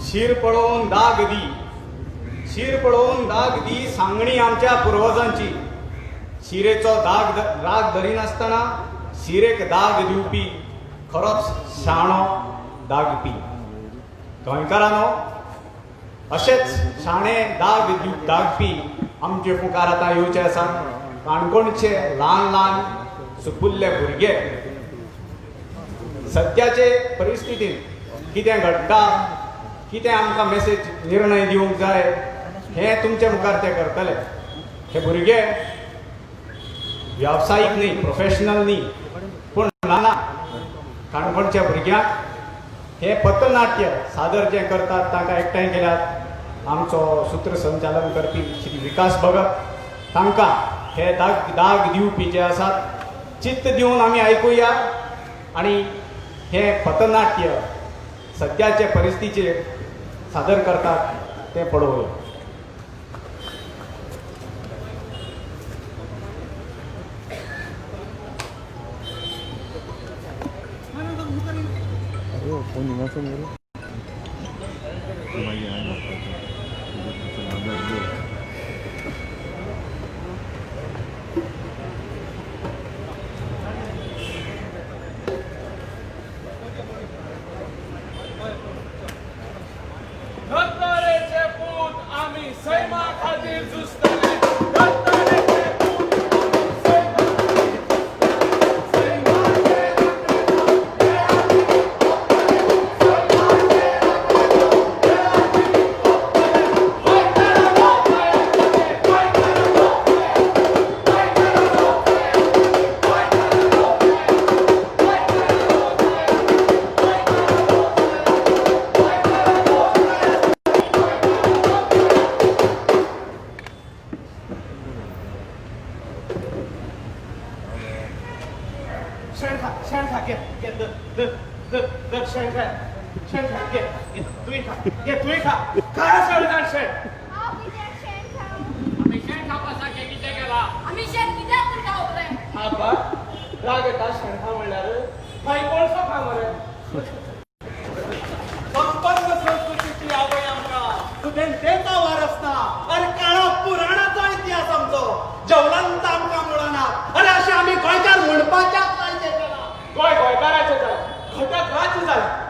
शीर पळोवन दाग दी, शीर पळोवन दाग दी सांगणी आमच्या पूर्वजांची. शिरेचो राग धरिनासतना शिरेक दाग दिवपी खरोच शाणो दागपी. गोंयकारांनो, अशेच शाणे दागपी आमचे मुखार आतां येवचे आसात. काणकोणचे ल्हान ल्हान सुपुल्ले भुरगे सद्याचे परिस्थितीन कितें घडटा, कितें आमकां मेसेज निर्णय दिवंक जाय हें तुमचे मुखार ते करतले. हे भुरगे व्यावसायिक न्ही, प्रोफेशनल न्ही, पूण ल्हान काणकोणच्या भुरग्यांक हे पथनाट्य सादर जे करतात तांकां एकठांय केल्यात. आमचो सूत्रसंचालन करपी श्री विकास भगत तांकां हे दाग दिवपी जे आसात चित्त दिवन आमी आयकुया आनी हे पथनाट्य सद्याचे परिस्थितीचेर सादर करतात ते पळोवया.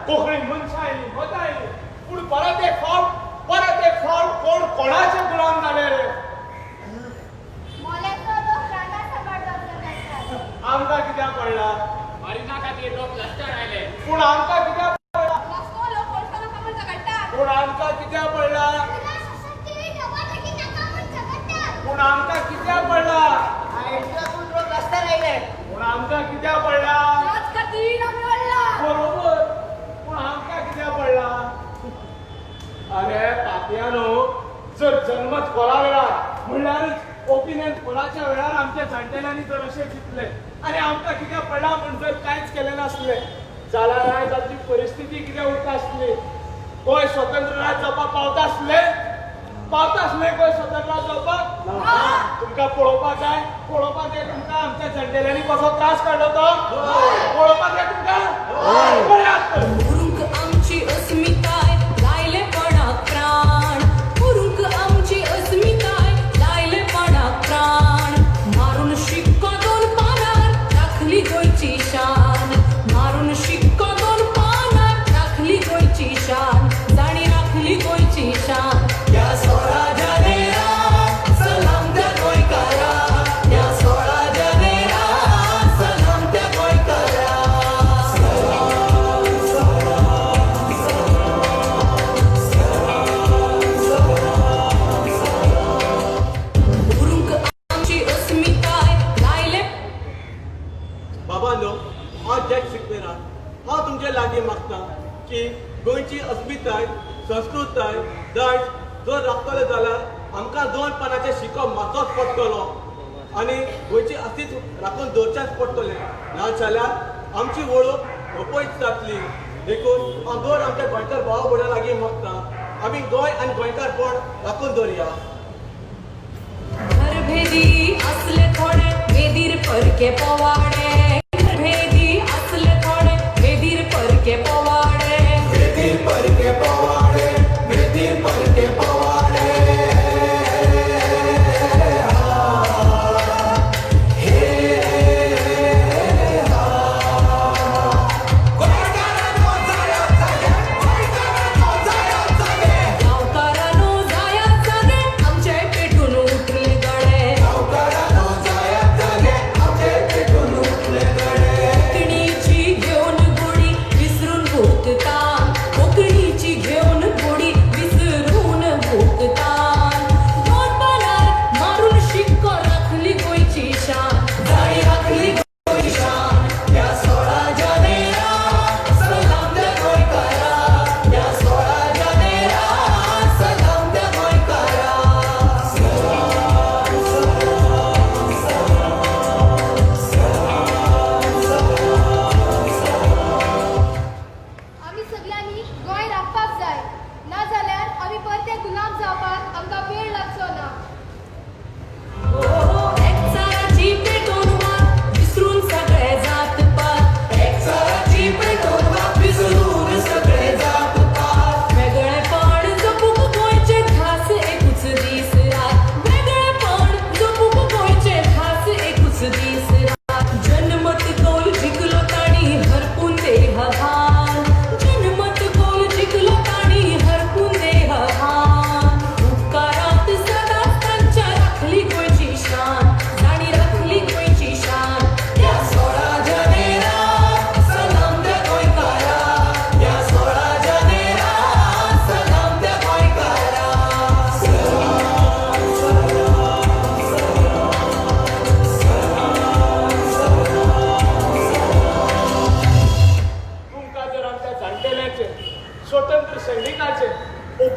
कोंकणी मनशायनी वतायनी पूण परत एक फावट कोण कोणाचे गुलाम जाले रे. आमकां कित्याक पडला? मारिना खातीर लोक रस्त्यार आयले. पूण आमकां कित्याक पडला? पूण आमकां कित्याक पडला? पूण आमकां कित्याक पडला? रस्त्यार आयले. पूण आमकां कित्याक पडला? बरोबर, पूण आमकां कित्याक पडला? अरे पापयानो, जर जन्मच कोला वेळार म्हणल्यारच ओपिनियन कोणाच्या वेळार आमच्या जाणटेल्यांनी जर अशें चिंतले आनी आमकां कित्याक पडला म्हण जर कांयच केलें नासलें जाल्यार आयज आमची परिस्थिती कितें उरता आसली? गोंय स्वतंत्र राज्य जावपाक पावता आसलें गोंय स्वतंत्र राज्य जावपाक? तुमकां पळोवपाक जाय तुमकां आमच्या जाणटेल्यांनी कसो त्रास काडलो तो पळोवपाक जाय तुमकां. उरूंक आमची अस्मिताय लायले पणाक प्राण, उरूंक आमची अस्मिताय लायले पणाक प्राण. मारून शिक्को दोन पानार राखली गोंयची शान, मारून शिक्को दोन पानार राखली गोंयची शान, जाणी राखली गोंयची शान. या स्वराज्या देरा सलाम त्या गोंयकारा, या स्वराज्या देरा सलाम त्या गोंयकारा. बाबांनो, हांव जॅक सिक्वेरा हांव तुमचे लागीं मागतां की गोंयची अस्मिताय, संस्कृताय, दर्ज जर राखतले जाल्यार आमकां दोन पानाचे शिको मारचोच पडटलो आनी गोंयची अस्तित्व राखून दवरचेंच पडटलें. ना जाल्यार आमची वळख अपयश जातली. देखून हांव दर आमच्या गोंयकार भावा भयणां लागीं मागतां, आमी गोंय आनी गोंयकारपण राखून दवरया. घरभेदी असले थोडे वेदीर परके पोवाडे, घरभेदी असले थोडे वेदीर परके पोवाडे.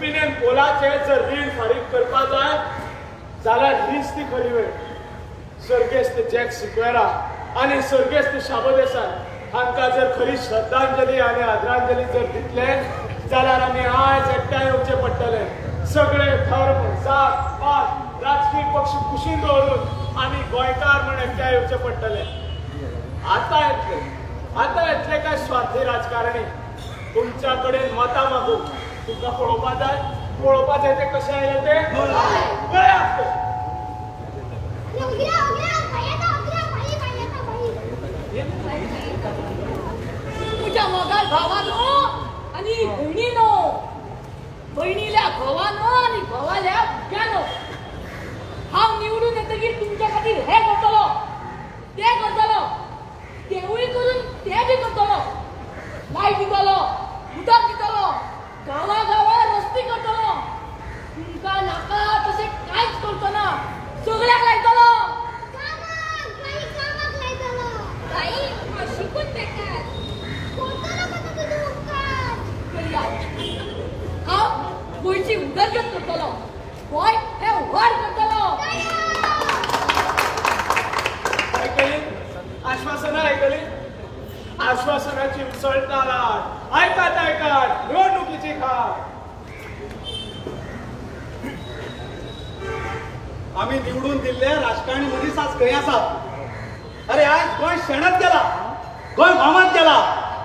ओपिनियन पोलाचे जर रीण फारीक करपा जाय जाल्यार हीच ती खरी वेळ. सर्गेस्त जॅक सिक्वेरा आनी सर्गेस्त शाबो देसाय हांकां जर खरी श्रद्धांजली आनी आदरांजली जर दितले जाल्यार आमी आयज एकठांय येवचे पडटले. सगळे धर्म जात पात राजकीय पक्ष कुशीन दवरून आमी गोंयकार म्हण एकठांय येवचे पडटले. आता येतले काय स्वार्थी राजकारणी तुमच्या कडेन मतां मागूंक. तुमकां पळोवपा जाय ते कशे आयले ते पळयात. तुझ्या मोगाल भावानो आणि बहिणीनो, बहिणील्या घोवानो आणि घोवाल्या भुग्यानो, हांव निवडून येतकीर तुमच्या खातीर हे करतलो ते करतलो, देवूय करून ते बी करतलो, लायट दितलो, उदक दितलो, गावा रस्ते करतलो. तुमकां नाका तशें कांयच करचो ना, सगळ्याक लायतलो. हांव गोंयची उदरगत करतलो, गोंय हे व्हड करतलो. ऐकली आश्वासना ऐकली आश्वासनाची उसळटा लाट ऐकात निवडणुकीची खाट. आम्ही निवडून दिल्ले राजकारणी मनीस आज खंय आसात. अरे आज गोंय शेणत गेला, गोंय भामात गेला.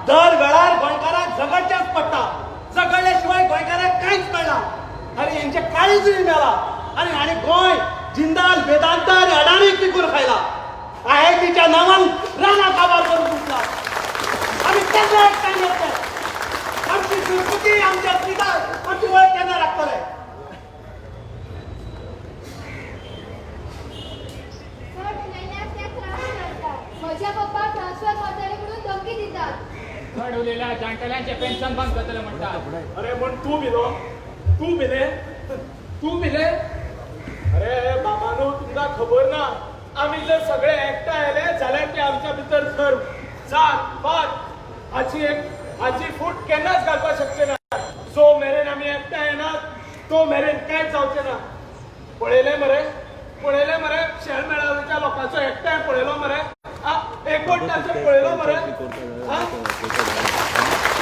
दर वेळार गोंयकारांक झगडचेच पडटा. झगडल्या शिवाय गोंयकारांक कांयच मेळना. अरे यांचे काळीजूय मेला आणि गोंय जिंदाल वेदांता आणि अडाणीक विकून खायला. आयआयटीच्या नावान राणा काबार करून दिसला. आम्ही केन्ना एकठांय येतले. आमची संस्कृती आमच्या पिकाक आमची वळख केन्ना राखतले. माझ्या पप्पा ट्रान्सफर करतले म्हणून धमकी दितात. घडवलेल्या जाणटेल्यांचे पेन्शन बंद करतले म्हणतात. अरे पण तू भिले अरे बाबानो तुमकां खबर ना आमी जर सगळे एकठांय आयले जाल्यार ते आमच्या भितर धर्म जात पात हाची फूट केन्नाच घालपाक शकचे ना. जो मेरेन आमी एकठांय येनात तो मेरेन कांयच जावचें ना. पळयले मरे शेळ मेळावेच्या लोकांचो एकठांय पळयलो मरे. एकवटांचो पळयलो मरे.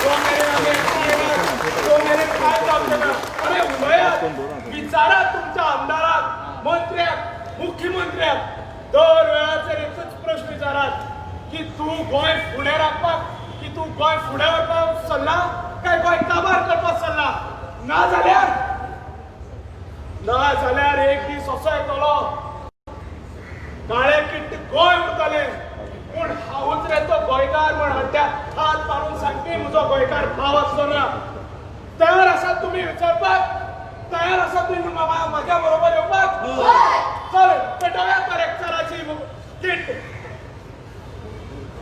तो मेरेन आमी एकठांय येनात तो मेरेन कांय जावचें ना. अरे उलयात विचारात तुमच्या आमदाराक मंत्र्याक मुख्यमंत्र्याक दर वेळाचेर एकच प्रश्न विचारात की तूं गोंय फुडें राखपाक की तूं गोंय फुडें व्हरपाक चल्ला काय गोंय काबार करपाक चल्ला. ना जाल्यार एक दीस असो येतलो काळे किट्ट गोंय उरतले पूण हांवूच रे तो गोंयकार म्हण हाड्या हात मारून सांगपी म्हजो गोंयकार भाव आसचो ना. तयार आसात तुमी विचारपाक? तयार आसात तुमी म्हाज्या बरोबर येवपाक? चल पेटोव्या कलेक्टराची किट.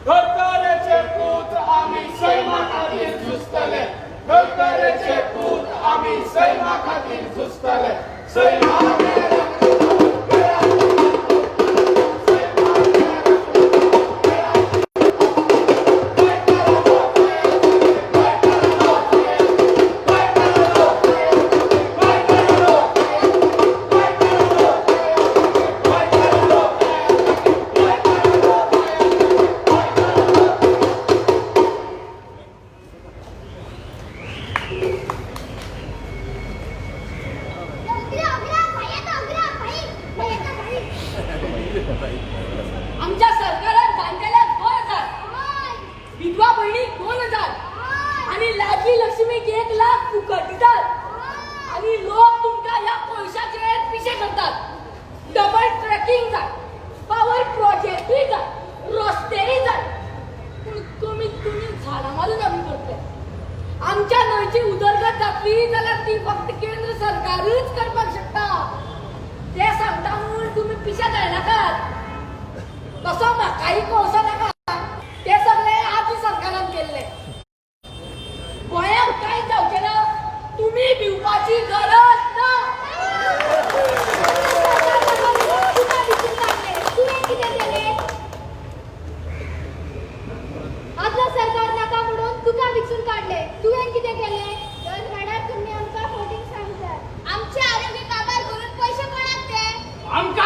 घरकारेचे पूत आमी सैमा खातीर झुजतले. घरकारेचे पूत आमी सैमा खातीर झुजतले. सैमा आमच्या सरकारान बांधलेल्या 2000, विधवा बहिणी 2000 आणि लाडली लक्ष्मीक 1 लाख फुकट दितात. आणि लोक तुमका या पैशाचे पिशे करतात. डबल ट्रॅकिंग जाय, पावर प्रोजेक्टूय जाय, रस्तेही जाय. पूण कमीत कमी झाडां मारून आमी करतले. आमच्या न्हंयची उदरगत जातली जाल्यार ती फक्त केंद्र सरकारच करपाक शकता. ते सांगता म्हणून तुम्ही पिशा घालनाकात. तसो म्हाकाय कळसो नाका. ते सगळे आमच्या सरकारान केल्ले. गोंयांक कांय जावचें ना. तुम्ही भिवपाची गरज ना. तुवें कितें केलें? आपलं सरकार नाका म्हणून तुका विचून काढले. तुवें कितें केलें? दर वेळार तुम्ही आमकां फोटींग सांगता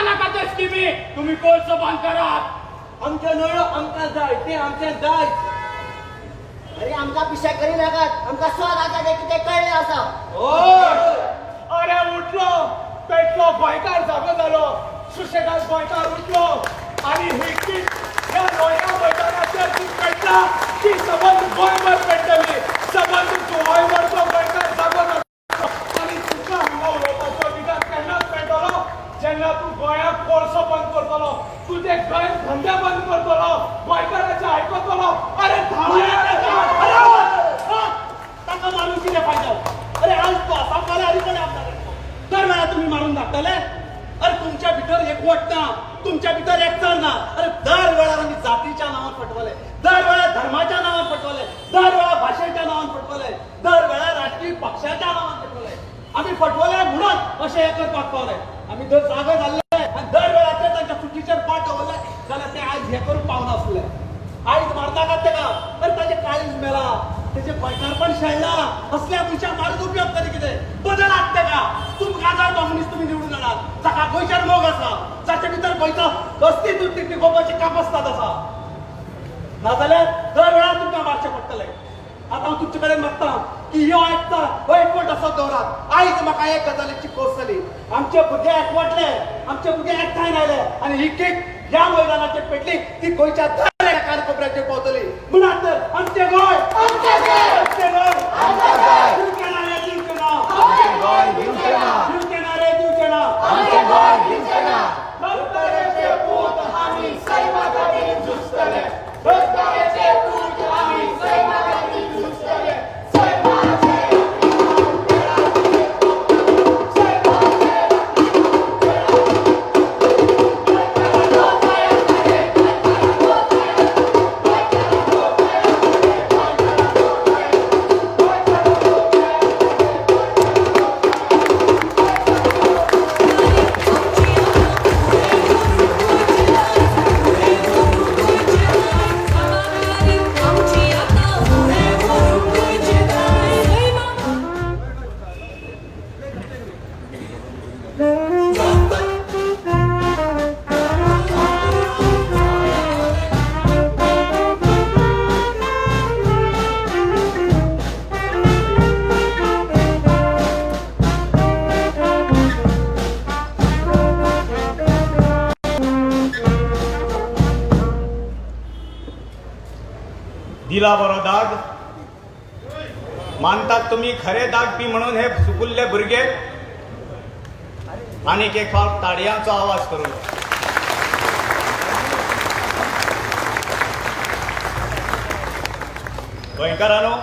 नाका त्या स्किमी तुम्ही कोळसो बंद करात आमच्या नळ आमकां जाय ते आमचें जाय अरे आमका पिशा करी नाकात आमका स्वाद आता ते किती कळले असा अरे उठलो पेटलो गोंयकार जागो जालो सुशेगाद गोंयकार उठलो आणि ही कीट ह्या लोळ्या मैदानाचेर तूं पेटला की सबंद गोंयभर पेटतली सबंद गोंयभरचो गोंयकार जागो जालो आणि तुका हांगा उलोवपाचो विचार केन्नाच मेळटलो जेन्ना तूं गोंयाक कोळसो बंद करतलो तूं ते गोंय धंदे बंद करतलो गोंयकाराचें आयकतलो अरे ताका मारून कितें फायदो अरे आज तो आसा फाल्यां आनी कोणी आमदार दर वेळा तुम्ही मारून धाडटले अरे तुमच्या भितर एकवट ना तुमच्या भितर एकचार ना अरे दर वेळार आमी जातीच्या नांवान फटवले दर वेळा धर्माच्या नांवान फटवले दर वेळा भाशेच्या नांवान फटवले दर वेळा राजकीय पक्षाच्या नांवान फटवले आमी फटवले म्हणून अशें हें करपाक पावले आमी जर जागे जाल्ले आनी दर वेळाचेर तांच्या चुकीचेर पाट दवरले जाल्यार ते आयज हें करूंक पावना आसले आयज मारनाकात तेका अरे ताजें काळीज मेला तेजे गोंयकारपण शेणला असल्या मनशाक मारून उपयोग तरी कितें बदल हाड तेका तुमकां जाय तो मनीस तुमी निवडून हाडात जाका गोंयच्यान मोग आसा जाचे भितर गोंयचो अस्तित्व टिकोवपाची कापस्ताद आसा नाजाल्यार दर वेळार तुमकां मारचें पडटलें आतां हांव तुमचे कडेन मागता की ह्यो एकवट असो दवरात आयज म्हाका एक गजालीची खोस जाली आमचे भुरगे एकवटले आमचे भुरगे एकठांय आयले आनी ही कीट ह्या मैदानाचेर पेटली ती गोंयच्या दर एका कानकोपऱ्याचेर पावतली म्हणून तर आमचें गोंय आमचें गोंय दिवचें ना रे दिवचें ना धर्तरेचे पूत आमी सैमा खातीर झुजतले धर्तरेचे पूत आमी सैमा खातीर झुजतले आमची आता पुढे वरून गोंयचे दाय दिला बरो दाग मानतात तुम्ही खरे दागपी म्हणून हे सुकुल्ले भुरगे आनीक एक फावट ताडयांचो आवाज करू गोंयकारांनो